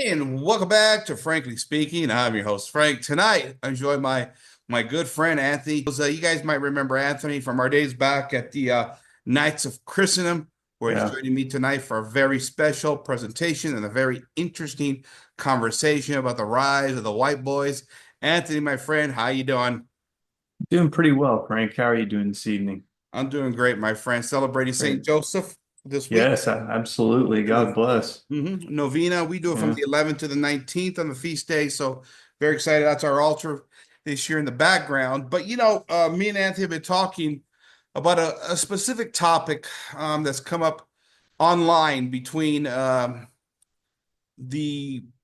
And welcome back to Frankly Speaking. I'm your host, Frank. Tonight, I enjoy my good friend Anthony. You guys might remember Anthony from our days back at the Knights of Christendom, where he's Yeah, joining me tonight for a very special presentation and a very interesting conversation about the rise of the white boys. Anthony, my friend, how you doing? doing pretty well, Frank. How are you doing this evening? I'm doing great, my friend. Celebrating Great. St. Joseph this week. Yes, absolutely. God bless. Novena. We do it from Yeah. the 11th to the 19th on the feast day. So very excited. That's our altar this year in the background. But me and Anthony have been talking about a specific topic that's come up online between the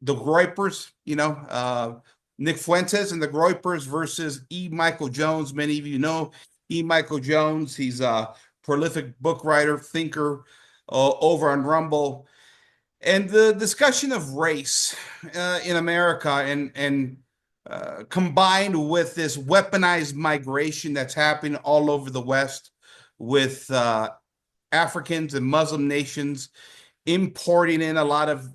Groypers, Nick Fuentes and the Groypers versus E. Michael Jones. Many of you know E. Michael Jones. He's a prolific book writer, thinker over on Rumble, and the discussion of race in America and combined with this weaponized migration that's happening all over the West with Africans and Muslim nations importing in a lot of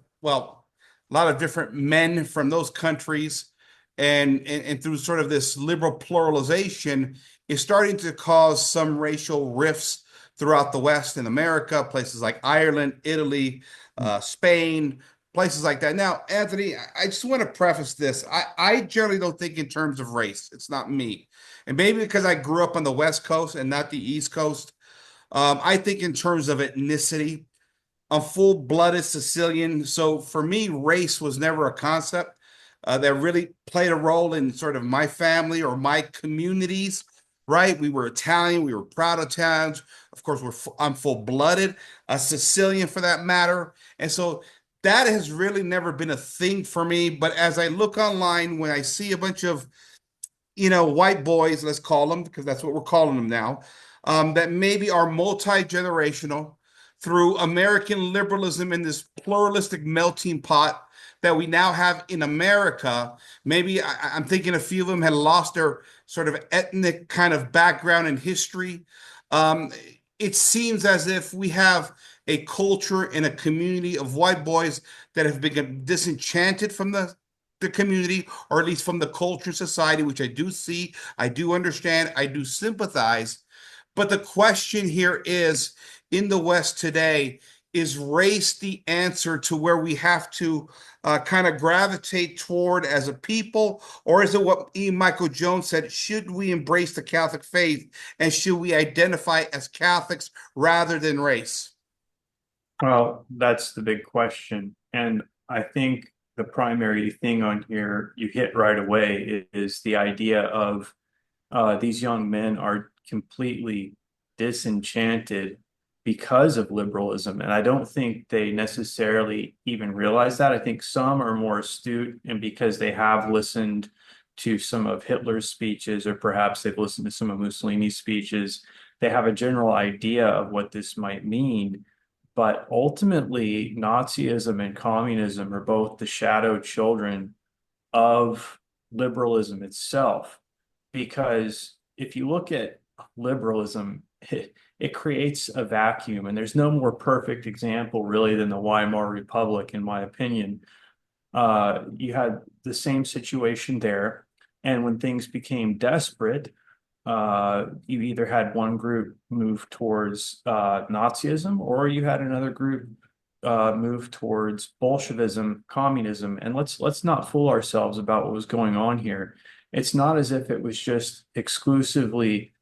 different men from those countries, and through sort of this liberal pluralization is starting to cause some racial rifts throughout the West in America, places like Ireland, Italy, Spain, places like that. Now, Anthony, I just want to preface this. I generally don't think in terms of race. It's not me. And maybe because I grew up on the West Coast and not the East Coast, I think in terms of ethnicity. I'm full-blooded Sicilian, so for me, race was never a concept that really played a role in sort of my family or my communities. Right? We were Italian. We were proud Italians. Of course, I'm full-blooded, a Sicilian for that matter, and so that has really never been a thing for me. But as I look online, when I see a bunch of white boys, let's call them, because that's what we're calling them now, that maybe are multi-generational through American liberalism in this pluralistic melting pot that we now have in America. Maybe I'm thinking a few of them had lost their sort of ethnic kind of background and history. Um, it seems as if we have a culture and a community of white boys that have become disenchanted from the community, or at least from the culture society, which I do see, I do understand, I do sympathize. But the question here is, in the West today, is race the answer to where we have to kind of gravitate toward as a people? Or is it what E. Michael Jones said? Should we embrace the Catholic faith and should we identify as Catholics rather than race? Well, that's the big question. And I think the primary thing on here you hit right away is the idea of these young men are completely disenchanted because of liberalism. And I don't think they necessarily even realize that. I think some are more astute, and because they have listened to some of Hitler's speeches, or perhaps they've listened to some of Mussolini's speeches, they have a general idea of what this might mean. But ultimately, Nazism and communism are both the shadow children of liberalism itself. Because if you look at liberalism, it creates a vacuum, and there's no more perfect example really than the Weimar Republic, in my opinion. You had the same situation there, and when things became desperate, you either had one group move towards Nazism, or you had another group move towards Bolshevism, communism. And let's not fool ourselves about what was going on here. It's not as if it was just exclusively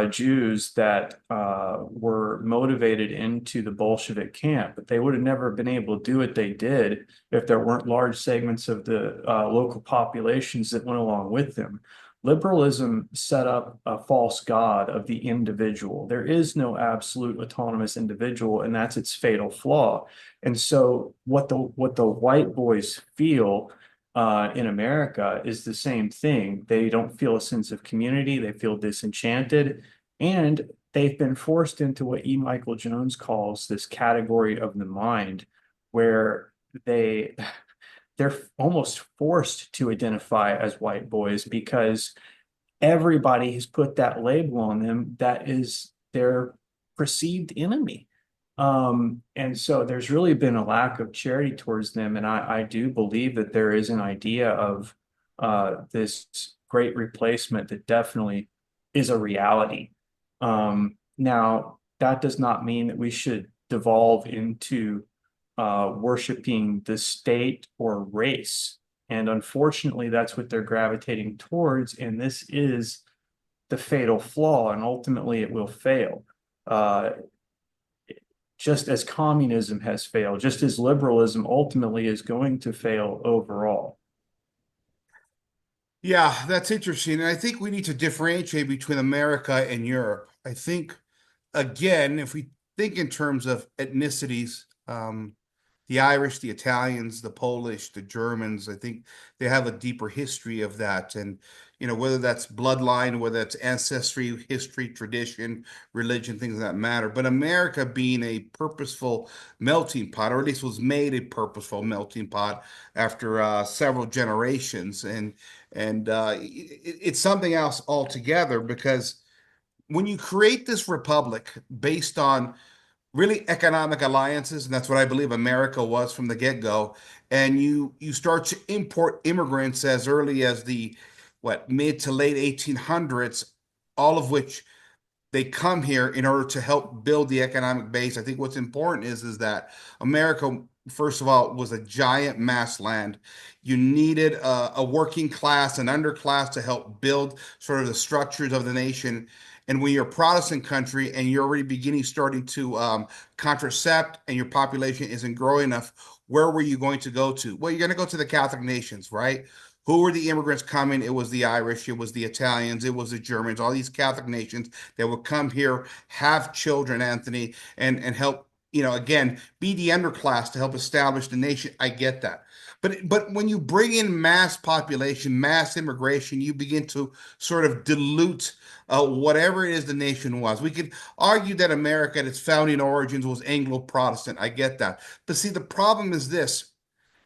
Jews that were motivated into the Bolshevik camp, but they would have never been able to do what they did if there weren't large segments of the local populations that went along with them. Liberalism set up a false god of the individual. There is no absolute autonomous individual, and that's its fatal flaw. And so what the white boys feel in America is the same thing. They don't feel a sense of community. They feel disenchanted, and they've been forced into what E. Michael Jones calls this category of the mind, where they're almost forced to identify as white boys because everybody has put that label on them that is their perceived enemy. And so there's really been a lack of charity towards them. And I do believe that there is an idea of this great replacement that definitely is a reality. Now, that does not mean that we should devolve into worshiping the state or race. And unfortunately, that's what they're gravitating towards. And this is the fatal flaw, and ultimately it will fail. Uh, just as communism has failed, just as liberalism ultimately is going to fail overall. Yeah, that's interesting. And I think we need to differentiate between America and Europe. I think, again, if we think in terms of ethnicities, the Irish, the Italians, the Polish, the Germans, I think they have a deeper history of that. And, whether that's bloodline, whether that's ancestry, history, tradition, religion, things of that matter. But America being a purposeful melting pot, or at least was made a purposeful melting pot after several generations. And it's something else altogether because when you create this republic based on really economic alliances, and that's what I believe America was from the get-go. And you start to import immigrants as early as the mid to late 1800s, all of which they come here in order to help build the economic base. I think what's important is that America, first of all, was a giant mass land. You needed a working class, an underclass to help build sort of the structures of the nation. And when you're a Protestant country and you're already starting to contracept and your population isn't growing enough, where were you going to go to? Well, you're going to go to the Catholic nations, right? Who were the immigrants coming? It was the Irish, it was the Italians, it was the Germans, all these Catholic nations that would come here, have children, Anthony, and help, again, be the underclass to help establish the nation. I get that. But when you bring in mass population, mass immigration, you begin to sort of dilute whatever it is the nation was. We could argue that America at its founding origins was Anglo-Protestant. I get that. But see, the problem is this,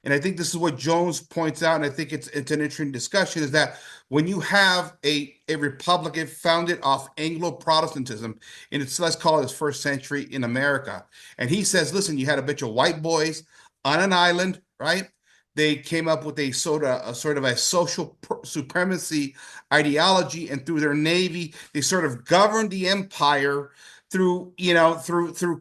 and I think this is what Jones points out, and I think it's an interesting discussion, is that when you have a republic founded off Anglo-Protestantism, and it's, let's call it, its first century in America, and he says, listen, you had a bunch of white boys on an island, right? They came up with a social supremacy ideology, and through their navy, they sort of governed the empire through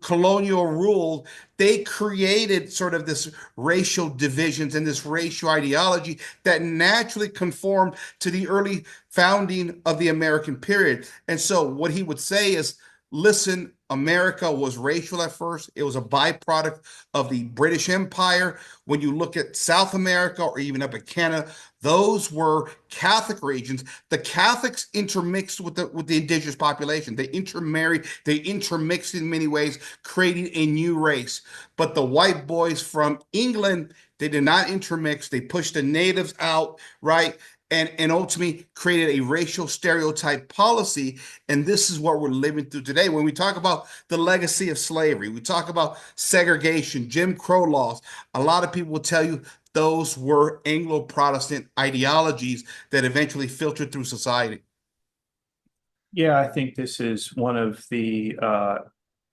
colonial rule. They created sort of this racial divisions and this racial ideology that naturally conformed to the early founding of the American period. And so what he would say is, listen, America was racial at first. It was a byproduct of the British Empire. When you look at South America or even up at Canada, those were Catholic regions. The Catholics intermixed with the indigenous population. They intermarried, they intermixed in many ways, creating a new race. But the white boys from England, they did not intermix. They pushed the natives out, right? And ultimately created a racial stereotype policy. And this is what we're living through today. When we talk about the legacy of slavery, we talk about segregation, Jim Crow laws, a lot of people will tell you those were Anglo-Protestant ideologies that eventually filtered through society. Yeah, I think this is one of the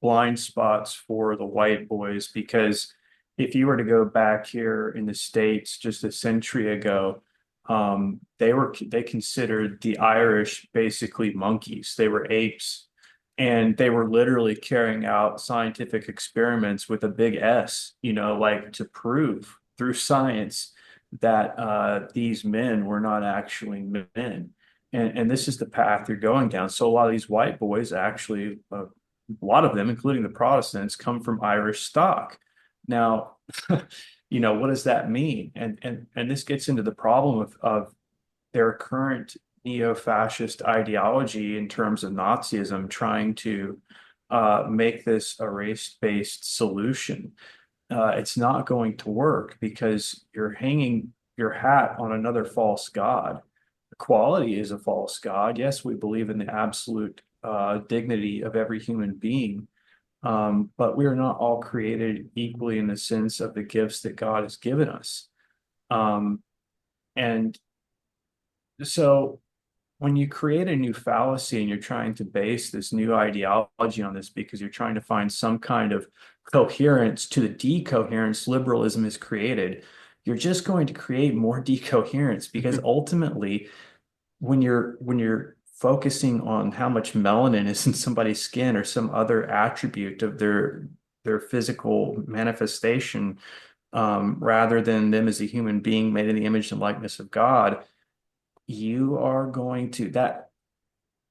blind spots for the white boys because if you were to go back here in the States just a century ago, they considered the Irish basically monkeys. They were apes, and they were literally carrying out scientific experiments with a big S, like to prove through science that these men were not actually men. And this is the path you're going down. So a lot of these white boys actually, a lot of them, including the Protestants, come from Irish stock. Now, what does that mean? And this gets into the problem of their current neo-fascist ideology in terms of Nazism, trying to make this a race-based solution. It's not going to work because you're hanging your hat on another false god. Equality is a false god. Yes, we believe in the absolute dignity of every human being, but we are not all created equally in the sense of the gifts that God has given us. And so when you create a new fallacy and you're trying to base this new ideology on this because you're trying to find some kind of coherence to the decoherence liberalism has created, you're just going to create more decoherence because ultimately when you're focusing on how much melanin is in somebody's skin or some other attribute of their physical manifestation, rather than them as a human being made in the image and likeness of God, you are going to that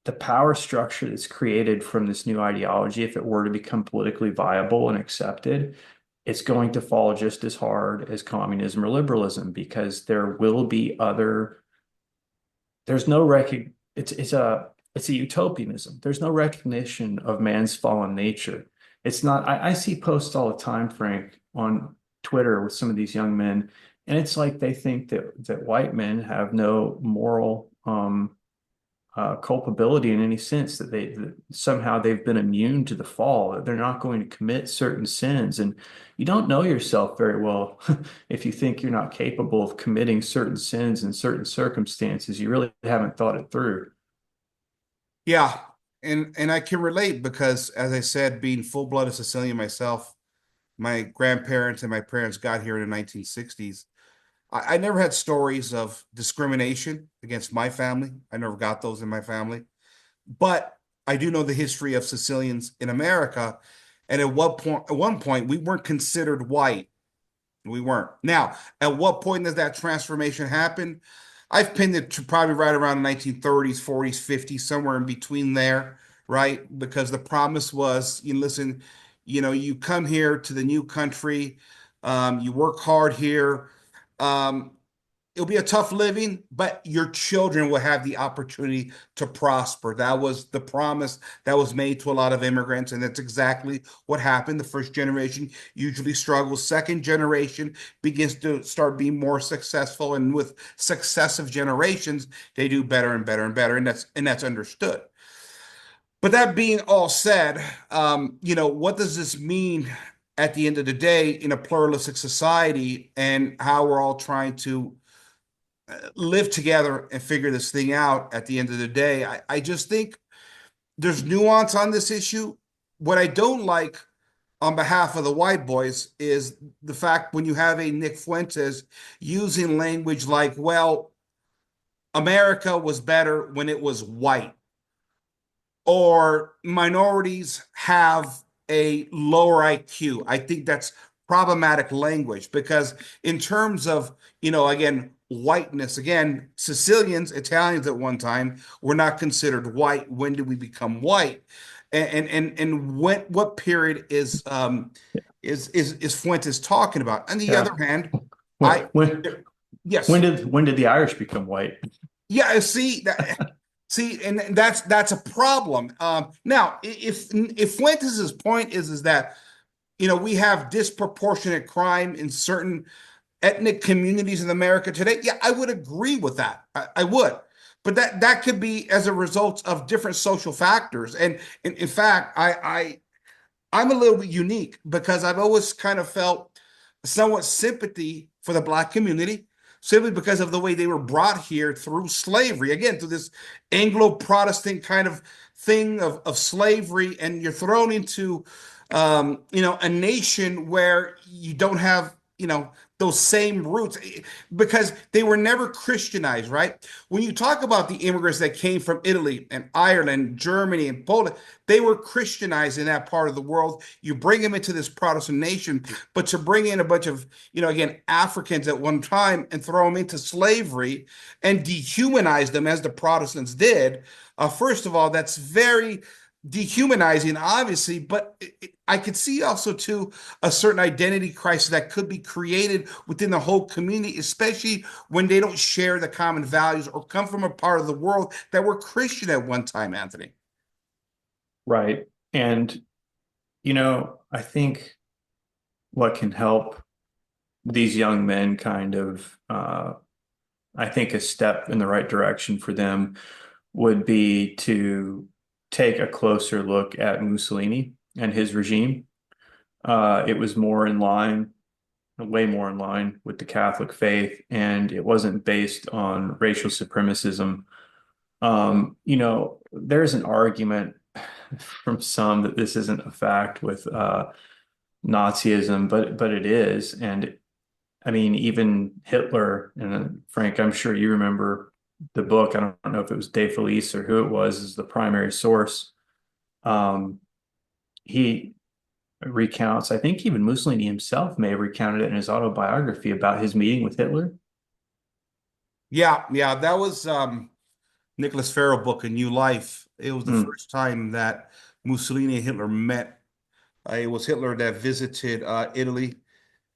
the power structure that's created from this new ideology, if it were to become politically viable and accepted, it's going to fall just as hard as communism or liberalism because there will be other there's no it's a utopianism. There's no recognition of man's fallen nature. It's not, I see posts all the time, Frank, on Twitter with some of these young men, and it's like they think that white men have no moral culpability in any sense, that somehow they've been immune to the fall, that they're not going to commit certain sins. And you don't know yourself very well if you think you're not capable of committing certain sins in certain circumstances. You really haven't thought it through. Yeah, and I can relate because, as I said, being full-blooded Sicilian myself, my grandparents and my parents got here in the 1960s. I never had stories of discrimination against my family. I never got those in my family. But I do know the history of Sicilians in America. And at one point, we weren't considered white. We weren't. Now, at what point does that transformation happen? I've pinned it to probably right around the 1930s, 40s, 50s, somewhere in between there, right? Because the promise was, you listen, you come here to the new country, you work hard here. Um, it'll be a tough living, but your children will have the opportunity to prosper. That was the promise that was made to a lot of immigrants, and that's exactly what happened. The first generation usually struggles. Second generation begins to start being more successful, and with successive generations, they do better and better and better, and that's understood. But that being all said, what does this mean at the end of the day in a pluralistic society and how we're all trying to live together and figure this thing out at the end of the day? I just think there's nuance on this issue. What I don't like on behalf of the white boys is the fact when you have a Nick Fuentes using language like, well, America was better when it was white, or minorities have a lower IQ. I think that's problematic language because, in terms of, again, whiteness, again, Sicilians, Italians at one time were not considered white. When did we become white? And what period is Fuentes talking about? On the Yeah. other hand, When I when yes, when did the Irish become white? yeah, see that. See, and that's a problem. Now, if Fuentes's point is that we have disproportionate crime in certain ethnic communities in America today, yeah, I would agree with that. I would, but that could be as a result of different social factors. And in fact, I'm a little bit unique because I've always kind of felt somewhat sympathy for the Black community simply because of the way they were brought here through slavery. Again, through this Anglo-Protestant kind of thing of slavery, and you're thrown into, a nation where you don't have, those same roots because they were never Christianized, right? When you talk about the immigrants that came from Italy and Ireland, Germany, and Poland, they were Christianized in that part of the world. You bring them into this Protestant nation, but to bring in a bunch of, again, Africans at one time and throw them into slavery and dehumanize them as the Protestants did, first of all, that's very dehumanizing, obviously, but I could see also too a certain identity crisis that could be created within the whole community, especially when they don't share the common values or come from a part of the world that were Christian at one time, Anthony. Right. And I think what can help these young men kind of I think a step in the right direction for them would be to take a closer look at Mussolini and his regime. It was more in line, way more in line with the Catholic faith, and it wasn't based on racial supremacism. There's an argument from some that this isn't a fact with Nazism, but it is. And I mean, even Hitler, and Frank, I'm sure you remember the book. I don't know if it was De Felice or who it was as the primary source. Um, he recounts, I think even Mussolini himself may have recounted it in his autobiography about his meeting with Hitler. Yeah, yeah, that was Nicholas Farrell book, A New Life. It was the Mm, first time that Mussolini and Hitler met. It was Hitler that visited Italy.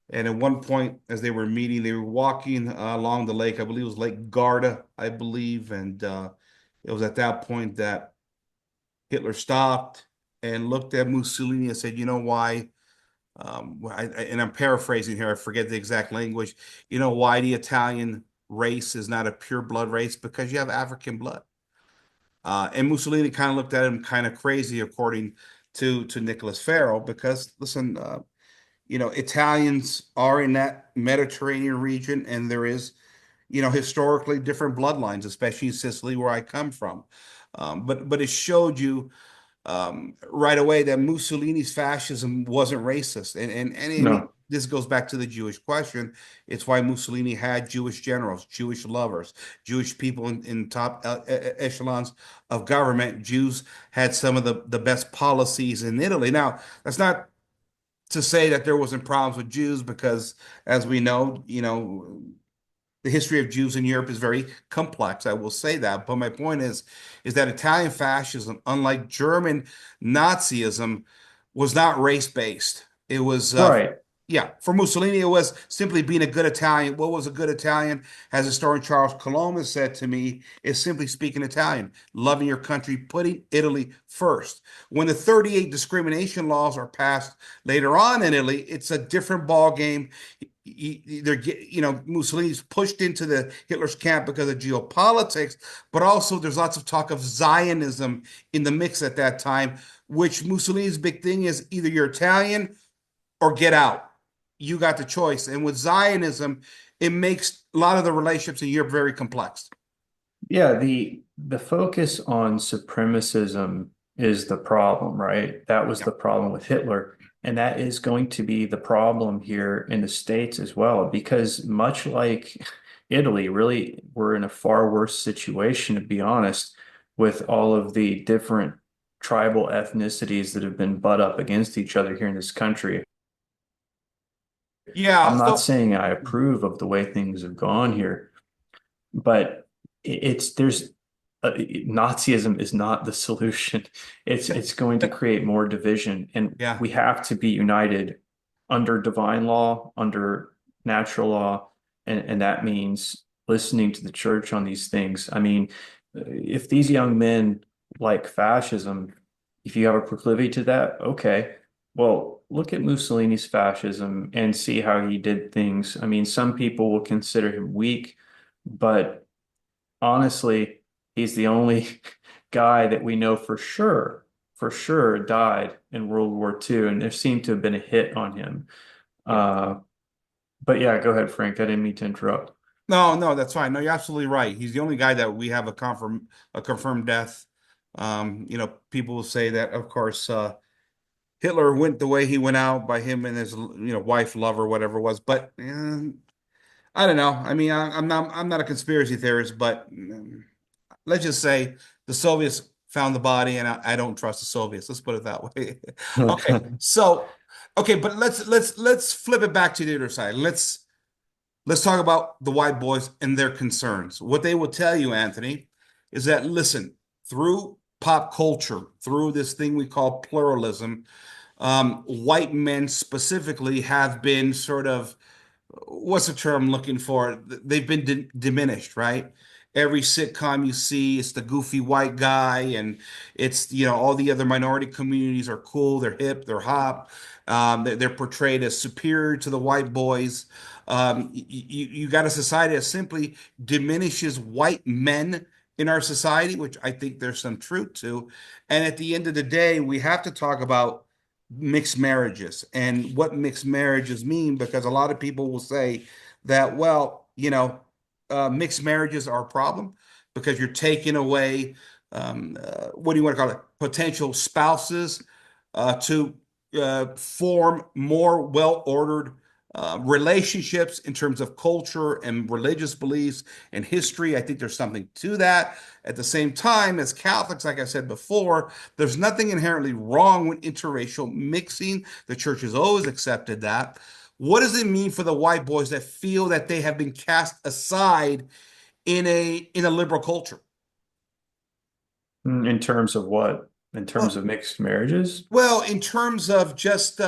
And at one point, as they were meeting, they were walking along the lake. I believe it was Lake Garda, I believe. And it was at that point that Hitler stopped and looked at Mussolini and said, "You know why?" And I'm paraphrasing here. I forget the exact language. You know why the Italian race is not a pure blood race? Because you have African blood. And Mussolini kind of looked at him kind of crazy, according to Nicholas Farrell, because listen, Italians are in that Mediterranean region, and there is, historically different bloodlines, especially in Sicily, where I come from. But it showed you right away that Mussolini's fascism wasn't racist, and no, this goes back to the Jewish question. It's why Mussolini had Jewish generals, Jewish lovers, Jewish people in top echelons of government. Jews had some of the best policies in Italy. Now, that's not to say that there wasn't problems with Jews, because as we know, the history of Jews in Europe is very complex. I will say that. But my point is that Italian fascism, unlike German Nazism, was not race-based. It was, right. yeah, for Mussolini, it was simply being a good Italian. What was a good Italian? As historian Charles Colombo said to me, is simply speaking Italian, loving your country, putting Italy first. When the 38 discrimination laws are passed later on in Italy, it's a different ball game. Mussolini's pushed into the Hitler's camp because of geopolitics, but also there's lots of talk of Zionism in the mix at that time, which Mussolini's big thing is either you're Italian or get out. You got the choice. And with Zionism, it makes a lot of the relationships in Europe very complex. Yeah, the focus on supremacism is the problem, right? That was Yeah. the problem with Hitler. And that is going to be the problem here in the States as well, because much like Italy, really, we're in a far worse situation, to be honest, with all of the different tribal ethnicities that have been butt up against each other here in this country. Yeah. I'm not So, saying I approve of the way things have gone here, but it's there's Nazism is not the solution. It's going to create more division, and yeah. we have to be united under divine law, under natural law, and that means listening to the church on these things. I mean, if these young men like fascism, if you have a proclivity to that, okay. Well, look at Mussolini's fascism and see how he did things. I mean, some people will consider him weak, but honestly, he's the only guy that we know for sure died in World War II, and there seemed to have been a hit on him. Yeah. Uh, but yeah, go ahead, Frank. I didn't mean to interrupt. No, no, that's fine. No, you're absolutely right. He's the only guy that we have a confirmed death. People will say that, of course, Hitler went the way he went out by him and his, wife, lover, whatever it was. But I don't know. I mean, I'm not a conspiracy theorist, but let's just say the Soviets found the body, and I don't trust the Soviets. Let's put it that way. Okay, so okay, but let's flip it back to the other side. Let's talk about the white boys and their concerns. What they will tell you, Anthony, is that listen, through pop culture, through this thing we call pluralism, white men specifically have been sort of, what's the term I'm looking for? They've been diminished, right? Every sitcom you see, it's the goofy white guy, and it's, all the other minority communities are cool, they're hip, they're hop, they're portrayed as superior to the white boys. You got a society that simply diminishes white men in our society, which I think there's some truth to. And at the end of the day, we have to talk about mixed marriages and what mixed marriages mean, because a lot of people will say that, well, mixed marriages are a problem because you're taking away, what do you want to call it, potential spouses to form more well-ordered relationships in terms of culture and religious beliefs and history. I think there's something to that. At the same time, as Catholics, like I said before, there's nothing inherently wrong with interracial mixing. The church has always accepted that. What does it mean for the white boys that feel that they have been cast aside in a liberal culture? In terms of what? In terms Well, of mixed marriages? well, in terms of just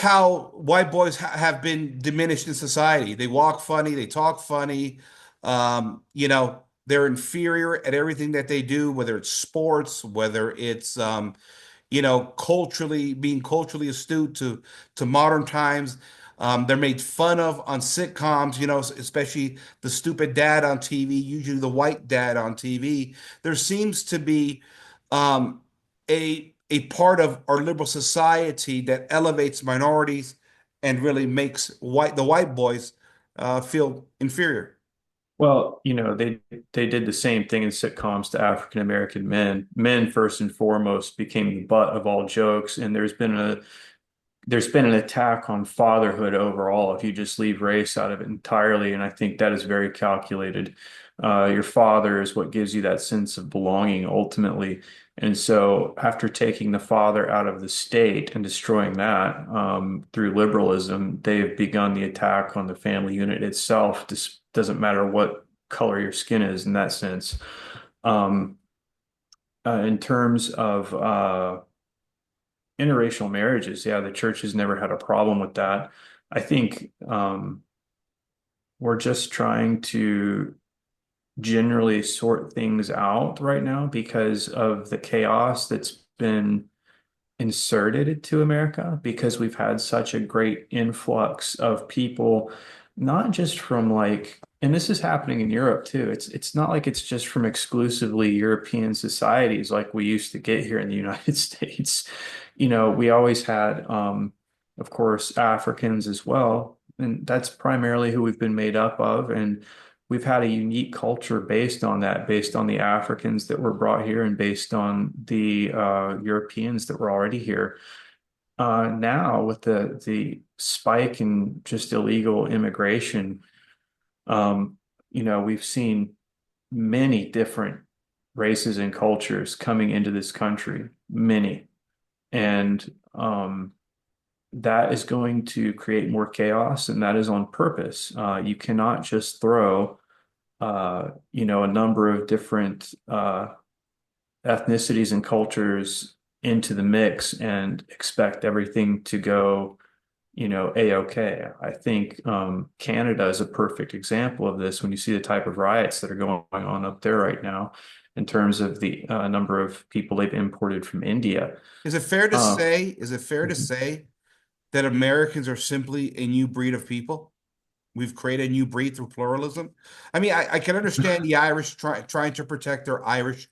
how white boys have been diminished in society. They walk funny, they talk funny. They're inferior at everything that they do, whether it's sports, whether it's culturally being culturally astute to modern times. They're made fun of on sitcoms, especially the stupid dad on TV, usually the white dad on TV. There seems to be a part of our liberal society that elevates minorities and really makes the white boys feel inferior. Well, they did the same thing in sitcoms to African American men. Men, first and foremost, became the butt of all jokes, and there's been an attack on fatherhood overall if you just leave race out of it entirely, and I think that is very calculated. Your father is what gives you that sense of belonging ultimately. And so, after taking the father out of the state and destroying that through liberalism, they've begun the attack on the family unit itself. This doesn't matter what color your skin is in that sense. Um, in terms of interracial marriages, yeah, the church has never had a problem with that. I think we're just trying to generally sort things out right now because of the chaos that's been inserted into America, because we've had such a great influx of people, not just from like, and this is happening in Europe too. It's not like it's just from exclusively European societies like we used to get here in the United States. We always had, of course, Africans as well, and that's primarily who we've been made up of. And we've had a unique culture based on that, based on the Africans that were brought here and based on the Europeans that were already here. Now, with the spike in just illegal immigration, we've seen many different races and cultures coming into this country, many. And that is going to create more chaos, and that is on purpose. You cannot just throw a number of different ethnicities and cultures into the mix and expect everything to go, a-okay. I think Canada is a perfect example of this when you see the type of riots that are going on up there right now in terms of the number of people they've imported from India. Is it fair to Uh, say, is it fair to say that Americans are simply a new breed of people? We've created a new breed through pluralism. I mean, I can understand the Irish trying to protect their Irish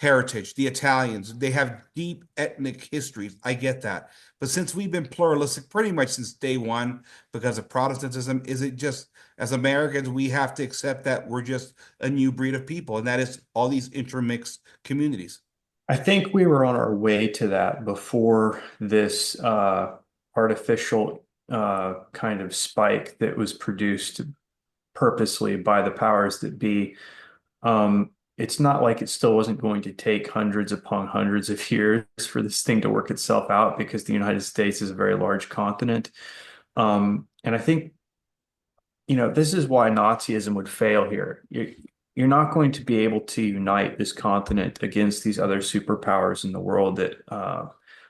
heritage, the Italians, they have deep ethnic histories. I get that. But since we've been pluralistic pretty much since day one because of Protestantism, is it just as Americans, we have to accept that we're just a new breed of people, and that is all these intermixed communities? I think we were on our way to that before this artificial kind of spike that was produced purposely by the powers that be. It's not like it still wasn't going to take hundreds upon hundreds of years for this thing to work itself out, because the United States is a very large continent. And I think, this is why Nazism would fail here. You're not going to be able to unite this continent against these other superpowers in the world that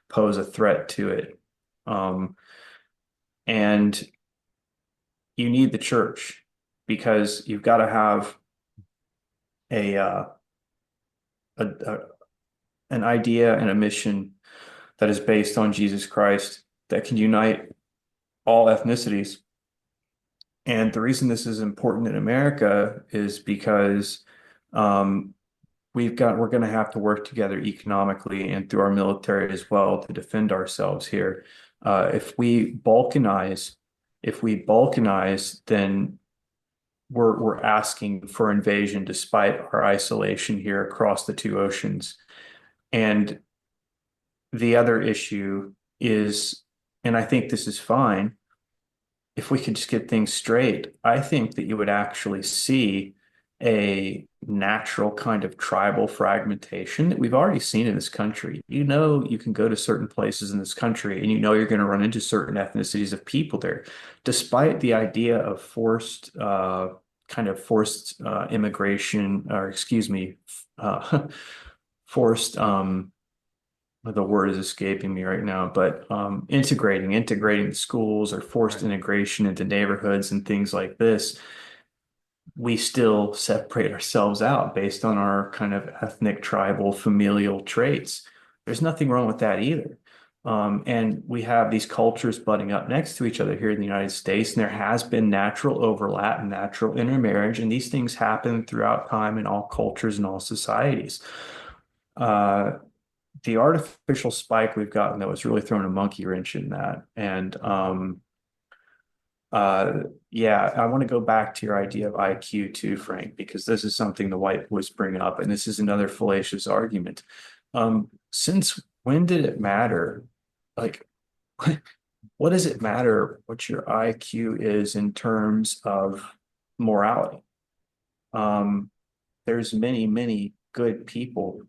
pose a threat to it. Um, and you need the church, because you've got to have a, uh, a an idea and a mission that is based on Jesus Christ that can unite all ethnicities. And the reason this is important in America is because um, we're going to have to work together economically and through our military as well to defend ourselves here. If we balkanize, then we're asking for invasion despite our isolation here across the two oceans. And the other issue is, and I think this is fine, if we could just get things straight, I think that you would actually see a natural kind of tribal fragmentation that we've already seen in this country. You know, you can go to certain places in this country and you know you're going to run into certain ethnicities of people there, despite the idea of forced immigration, or excuse me, forced the word is escaping me right now, but integrating the schools or forced Right. integration into neighborhoods and things like this, we still separate ourselves out based on our kind of ethnic, tribal, familial traits. There's nothing wrong with that either. And we have these cultures butting up next to each other here in the United States, and there has been natural overlap and natural intermarriage, and these things happen throughout time in all cultures and all societies. Uh, the artificial spike we've gotten though has really thrown a monkey wrench in that. And uh, yeah, I want to go back to your idea of IQ too, Frank, because this is something the white boys bring up, and this is another fallacious argument. Since when did it matter? Like, what does it matter what your IQ is in terms of morality? Um, there's many, many good people,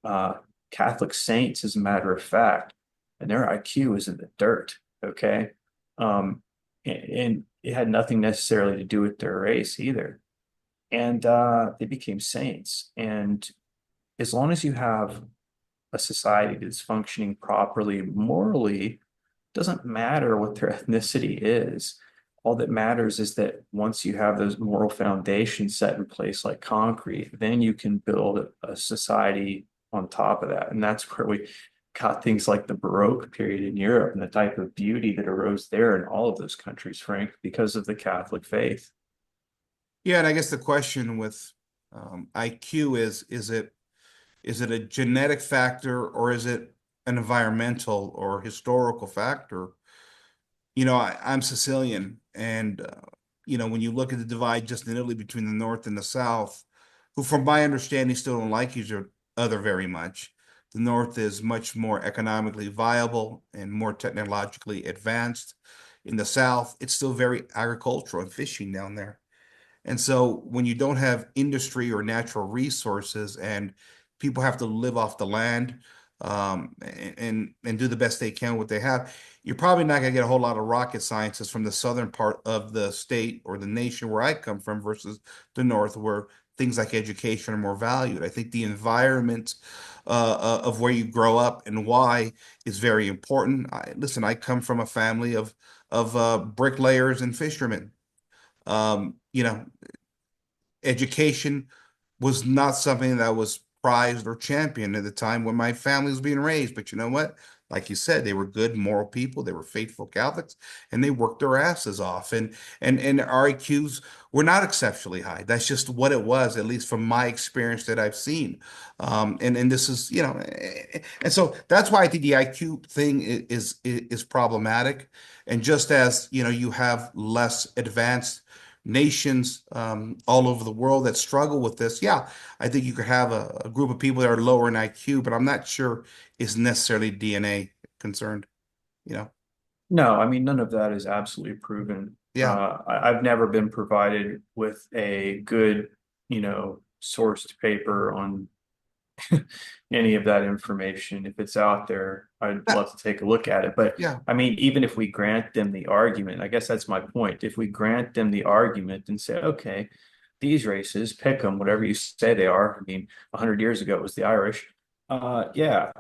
uh, Catholic saints, as a matter of fact, and their IQ is in the dirt. Okay. Um, and it had nothing necessarily to do with their race either. And they became saints. And as long as you have a society that's functioning properly morally, doesn't matter what their ethnicity is. All that matters is that once you have those moral foundations set in place like concrete, then you can build a society on top of that. And that's where we got things like the Baroque period in Europe and the type of beauty that arose there in all of those countries, Frank, because of the Catholic faith. Yeah, and I guess the question with IQ is it a genetic factor or is it an environmental or historical factor? I'm Sicilian, and when you look at the divide just in Italy between the North and the South, who, from my understanding, still don't like each other very much. The North is much more economically viable and more technologically advanced. In the South, it's still very agricultural and fishing down there. And so when you don't have industry or natural resources and people have to live off the land, and do the best they can with what they have, you're probably not going to get a whole lot of rocket scientists from the southern part of the state or the nation where I come from versus the north, where things like education are more valued. I think the environment of where you grow up and why is very important. Listen, I come from a family of bricklayers and fishermen. Um, you know, Education was not something that was prized or championed at the time when my family was being raised. But you know what? Like you said, they were good, moral people. They were faithful Catholics, and they worked their asses off. And our IQs were not exceptionally high. That's just what it was, at least from my experience that I've seen. And this is, and so that's why I think the IQ thing is problematic. And just as you have less advanced nations all over the world that struggle with this. Yeah, I think you could have a group of people that are lower in IQ, but I'm not sure it's necessarily DNA concerned, you know? No, I mean, none of that is absolutely proven. Yeah. I've never been provided with a good, sourced paper on any of that information. If it's out there, I'd That- love to take a look at it. But yeah. I mean, even if we grant them the argument, I guess that's my point. If we grant them the argument and say, okay, these races, pick them, whatever you say they are. I mean, 100 years ago it was the Irish. Yeah,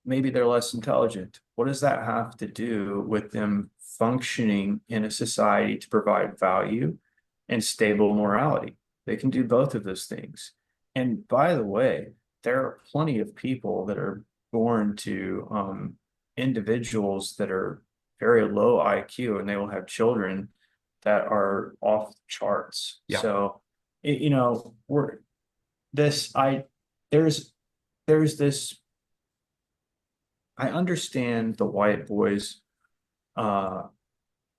maybe they're less intelligent. What does that have to do with them functioning in a society to provide value and stable morality? They can do both of those things. And by the way, there are plenty of people that are born to individuals that are very low IQ and they will have children that are off the charts. Yeah. So, we're this, there's, there's this, I understand the white boys uh,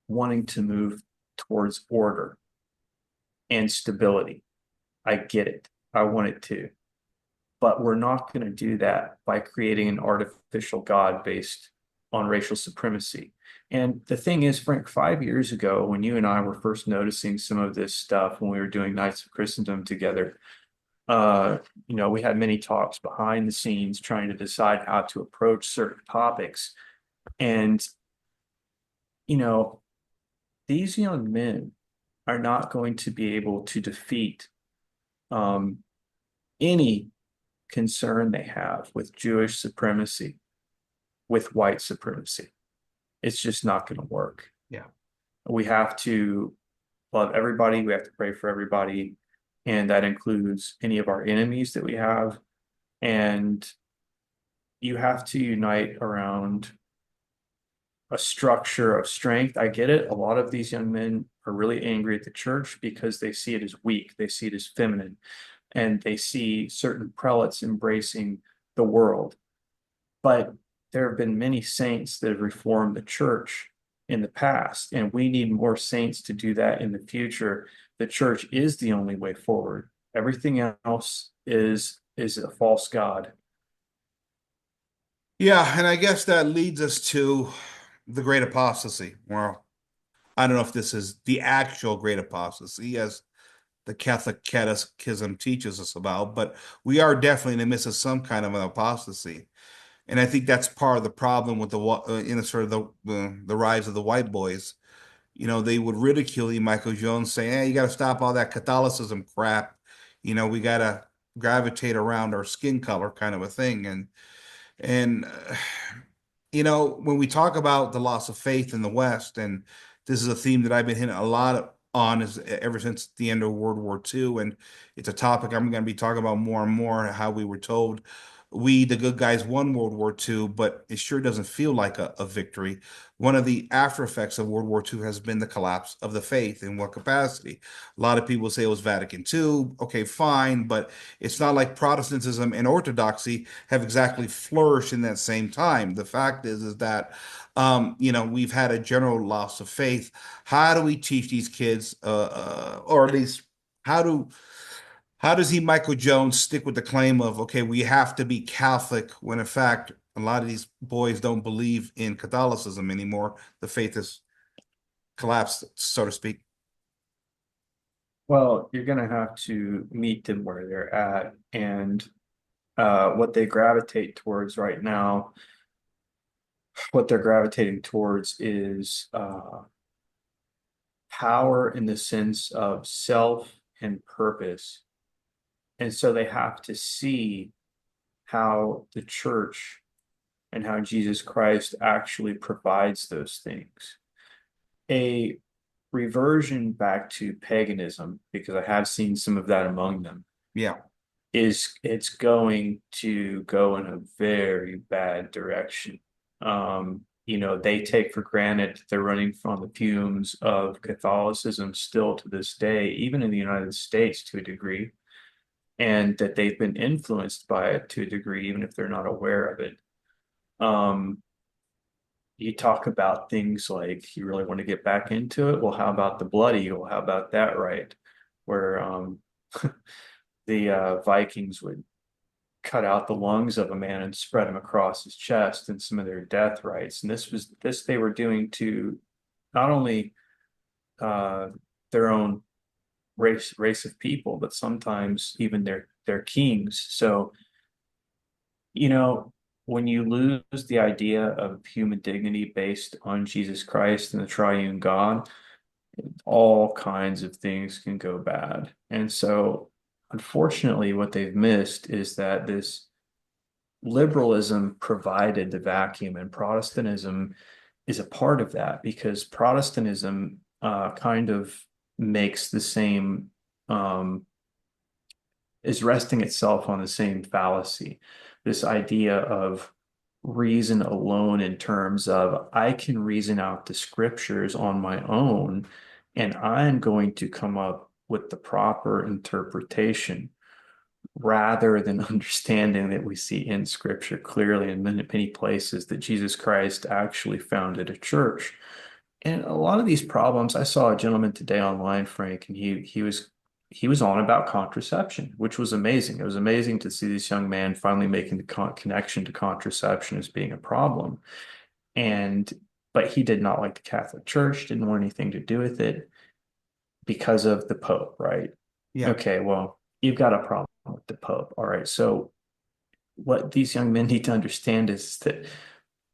wanting to move towards order and stability. I get it. I want it too. But we're not going to do that by creating an artificial God based on racial supremacy. And the thing is, Frank, 5 years ago, when you and I were first noticing some of this stuff when we were doing Knights of Christendom together, uh, we had many talks behind the scenes trying to decide how to approach certain topics. And, you know, these young men are not going to be able to defeat um, any concern they have with Jewish supremacy, with white supremacy. It's just not going to work. Yeah. We have to love everybody. We have to pray for everybody. And that includes any of our enemies that we have. And you have to unite around a structure of strength. I get it. A lot of these young men are really angry at the church because they see it as weak, they see it as feminine, and they see certain prelates embracing the world. But there have been many saints that have reformed the church in the past, and we need more saints to do that in the future. The church is the only way forward. Everything else is a false god. Yeah, and I guess that leads us to the great apostasy. Well, I don't know if this is the actual great apostasy as the Catholic Catechism teaches us about, but we are definitely in the midst of some kind of an apostasy. And I think that's part of the problem with sort of the rise of the white boys. They would ridicule you, Michael Jones, saying, "Hey, you got to stop all that Catholicism crap. We got to gravitate around our skin color, kind of a thing." And when we talk about the loss of faith in the West, and this is a theme that I've been hitting a lot on is ever since the end of World War II, and it's a topic I'm going to be talking about more and more, how we were told we, the good guys, won World War II, but it sure doesn't feel like a victory. One of the after effects of World War II has been the collapse of the faith. In what capacity? A lot of people say it was Vatican II. Okay, fine, but it's not like Protestantism and Orthodoxy have exactly flourished in that same time. The fact is that we've had a general loss of faith. How do we teach these kids, or at least how do how does he, Michael Jones, stick with the claim of, okay, we have to be Catholic when in fact a lot of these boys don't believe in Catholicism anymore? The faith has collapsed, so to speak. Well, you're going to have to meet them where they're at. And what they gravitate towards right now, what they're gravitating towards is power in the sense of self and purpose. And so they have to see how the church and how Jesus Christ actually provides those things. A reversion back to paganism, because I have seen some of that among them, Yeah. is it's going to go in a very bad direction. They take for granted they're running from the fumes of Catholicism still to this day, even in the United States to a degree, and that they've been influenced by it to a degree, even if they're not aware of it. Um, you talk about things like you really want to get back into it. Well, how about the bloody? Well, how about that, right? Where the Vikings would cut out the lungs of a man and spread them across his chest in some of their death rites. And this they were doing to not only uh, their own race of people, but sometimes even their kings. So, you know, when you lose the idea of human dignity based on Jesus Christ and the triune God, all kinds of things can go bad. And so, unfortunately, what they've missed is that this liberalism provided the vacuum, and Protestantism is a part of that because Protestantism kind of makes the same, is resting itself on the same fallacy. This idea of reason alone, in terms of I can reason out the scriptures on my own, and I'm going to come up with the proper interpretation rather than understanding that we see in scripture clearly in many places that Jesus Christ actually founded a church. And a lot of these problems, I saw a gentleman today online, Frank, and he was he was on about contraception, which was amazing. It was amazing to see this young man finally making the connection to contraception as being a problem. And but he did not like the Catholic Church, didn't want anything to do with it because of the Pope, right? Yeah. Okay, well, you've got a problem with the Pope. All right. So what these young men need to understand is that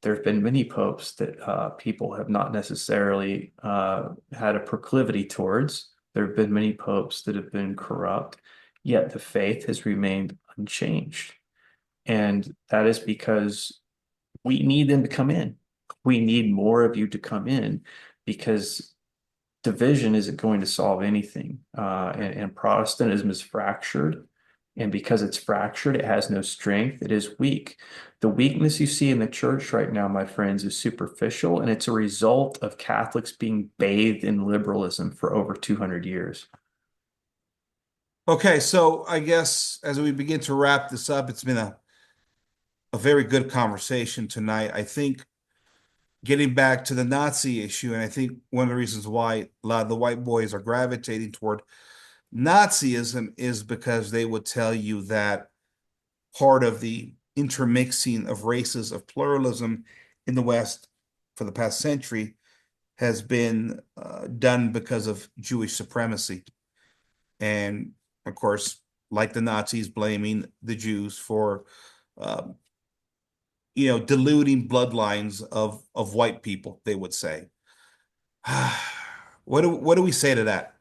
there have been many popes that people have not necessarily had a proclivity towards. There have been many popes that have been corrupt, yet the faith has remained unchanged. And that is because we need them to come in. We need more of you to come in because division isn't going to solve anything. And Protestantism is fractured. And because it's fractured, it has no strength. It is weak. The weakness you see in the church right now, my friends, is superficial, and it's a result of Catholics being bathed in liberalism for over 200 years. Okay, so I guess as we begin to wrap this up, it's been a very good conversation tonight. I think getting back to the Nazi issue, and I think one of the reasons why a lot of the white boys are gravitating toward Nazism is because they would tell you that part of the intermixing of races, of pluralism in the West for the past century has been done because of Jewish supremacy. And of course, like the Nazis blaming the Jews for uh, diluting bloodlines of white people, they would say. What do we say to that?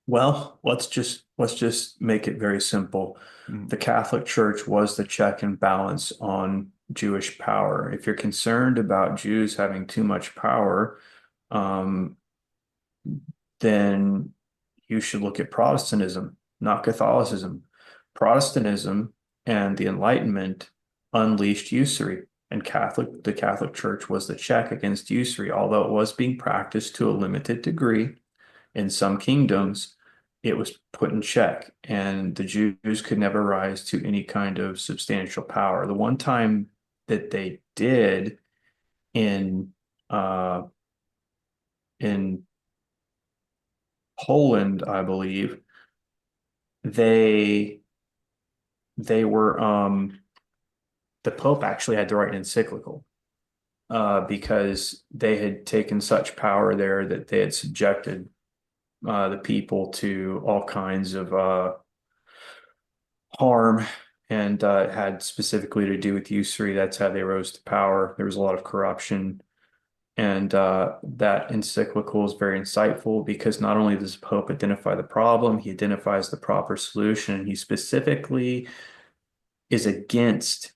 Well, let's just make it very simple. Mm. The Catholic Church was the check and balance on Jewish power. If you're concerned about Jews having too much power, um, then you should look at Protestantism, not Catholicism. Protestantism and the Enlightenment unleashed usury, and the Catholic Church was the check against usury, although it was being practiced to a limited degree in some kingdoms. It was put in check, and the Jews could never rise to any kind of substantial power. The one time that they did in uh, in Poland, I believe, they they were the Pope actually had to write an encyclical because they had taken such power there that they had subjected the people to all kinds of harm, and it had specifically to do with usury. That's how they rose to power. There was a lot of corruption. And that encyclical is very insightful because not only does the Pope identify the problem, he identifies the proper solution. He specifically is against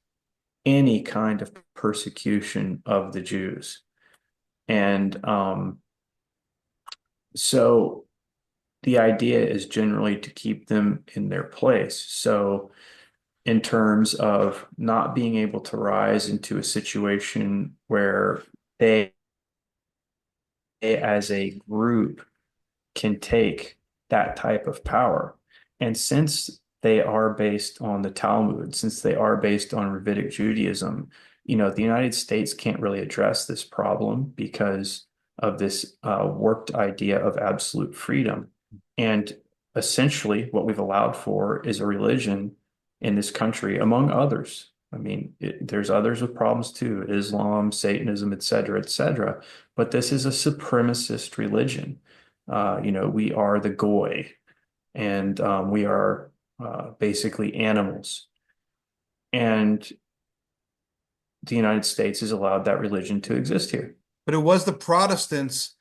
any kind of persecution of the Jews. And so the idea is generally to keep them in their place. So, in terms of not being able to rise into a situation where they, as a group, can take that type of power. And since they are based on the Talmud, since they are based on Rabbinic Judaism, the United States can't really address this problem because of this warped idea of absolute freedom. And essentially, what we've allowed for is a religion in this country, among others. I mean, there's others with problems too, Islam, Satanism, et cetera, et cetera. But this is a supremacist religion. We are the goy, and we are basically animals. And the United States has allowed that religion to exist here. But it was the Protestants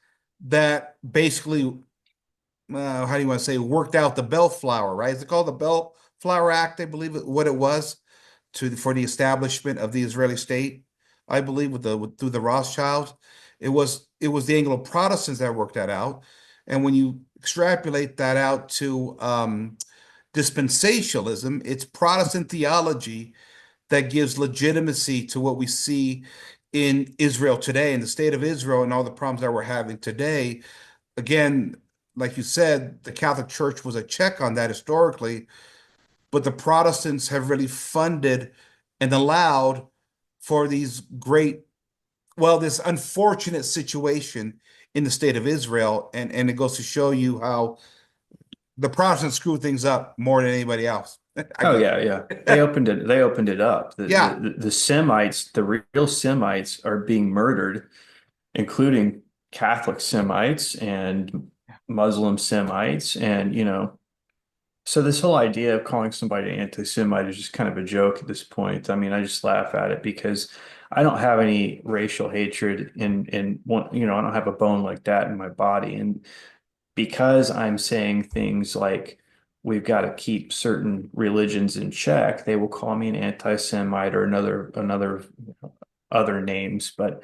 that basically, how do you want to say, worked out the Bellflower, right? Is it called the Bellflower Act? I believe what it was for the establishment of the Israeli state. I believe through the Rothschilds, it was the Anglo Protestants that worked that out. And when you extrapolate that out to dispensationalism, it's Protestant theology that gives legitimacy to what we see in Israel today, in the state of Israel, and all the problems that we're having today. Again, like you said, the Catholic Church was a check on that historically, but the Protestants have really funded and allowed for this unfortunate situation in the state of Israel. And it goes to show you how the Protestants screw things up more than anybody else. I Oh guess. yeah, yeah. They opened it up. The Yeah. the Semites, the real Semites are being murdered, including Catholic Semites and Muslim Semites. And, so this whole idea of calling somebody an anti-Semite is just kind of a joke at this point. I mean, I just laugh at it because I don't have any racial hatred in one, I don't have a bone like that in my body. And because I'm saying things like we've got to keep certain religions in check, they will call me an anti-Semite or another other names. But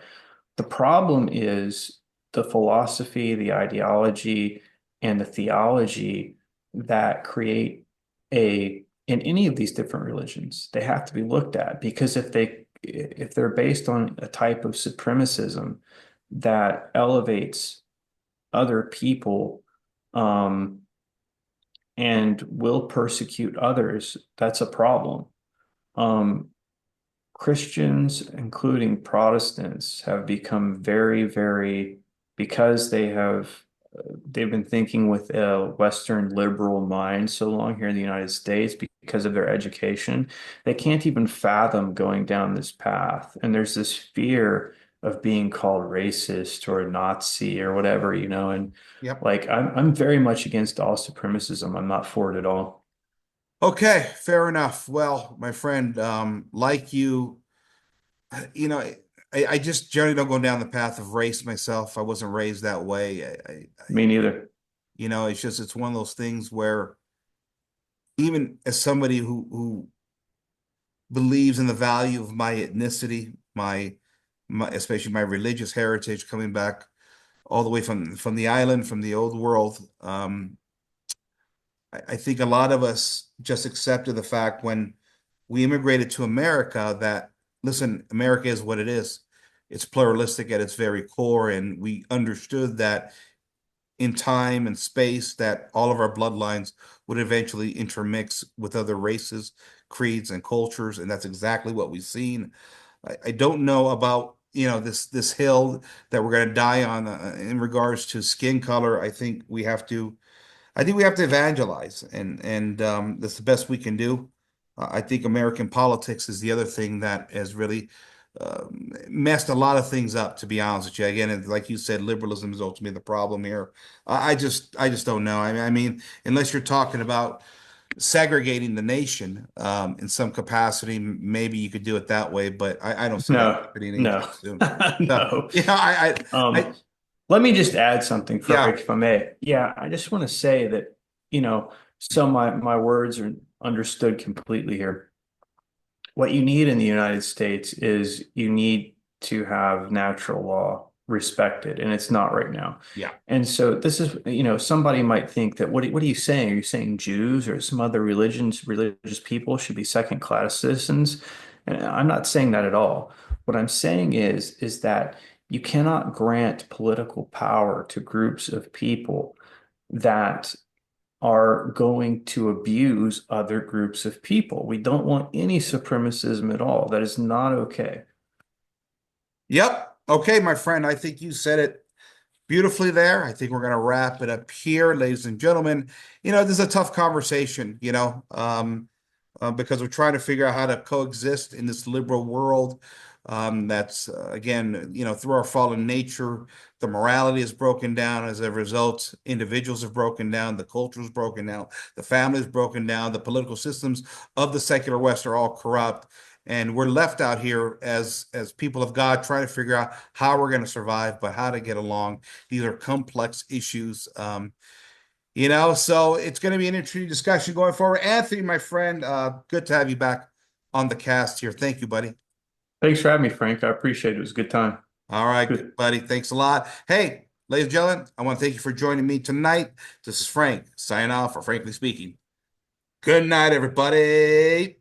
the problem is the philosophy, the ideology, and the theology that create in any of these different religions, they have to be looked at because if they're based on a type of supremacism that elevates other people, um, and will persecute others, that's a problem. Um, Christians, including Protestants, have become very, very, because they've been thinking with a Western liberal mind so long here in the United States because of their education, they can't even fathom going down this path. And there's this fear of being called racist or a Nazi or whatever, and Yep. like I'm very much against all supremacism. I'm not for it at all. Okay, fair enough. Well, my friend, like you, you know, I just generally don't go down the path of race myself. I wasn't raised that way. Me neither. It's just it's one of those things where even as somebody who believes in the value of my ethnicity, my especially my religious heritage, coming back all the way from the island, from the old world. I think a lot of us just accepted the fact when we immigrated to America that, listen, America is what it is. It's pluralistic at its very core, and we understood that in time and space that all of our bloodlines would eventually intermix with other races, creeds, and cultures, and that's exactly what we've seen. I don't know about this hill that we're going to die on in regards to skin color. I think we have to evangelize, and that's the best we can do. I think American politics is the other thing that has really messed a lot of things up, to be honest with you. Again, like you said, liberalism is ultimately the problem here. I just don't know. I mean, unless you're talking about segregating the nation in some capacity, maybe you could do it that way, but I don't see that No, happening anytime no, soon. So, no. I Um, Let me just add something, yeah, Frank, if I may. Yeah, I just want to say that, so my words are understood completely here. What you need in the United States is you need to have natural law respected, and it's not right now. yeah. And so this is, somebody might think that what are you saying? Are you saying Jews or some other religious people should be second class citizens? And I'm not saying that at all. What I'm saying is that you cannot grant political power to groups of people that are going to abuse other groups of people. We don't want any supremacism at all. That is not okay. Yep. Okay, my friend. I think you said it beautifully there. I think we're going to wrap it up here, ladies and gentlemen. This is a tough conversation, because we're trying to figure out how to coexist in this liberal world. That's again, through our fallen nature, the morality is broken down. As a result, individuals have broken down, the culture is broken down, the family is broken down, the political systems of the secular West are all corrupt. And we're left out here as people of God trying to figure out how we're going to survive, but how to get along. These are complex issues. So it's going to be an interesting discussion going forward. Anthony, my friend, good to have you back on the cast here. Thank you, buddy. Thanks for having me, Frank. I appreciate it. It was a good time. All right, Good. good buddy. Thanks a lot. Hey, ladies and gentlemen, I want to thank you for joining me tonight. This is Frank, signing off for Frankly Speaking. Good night, everybody.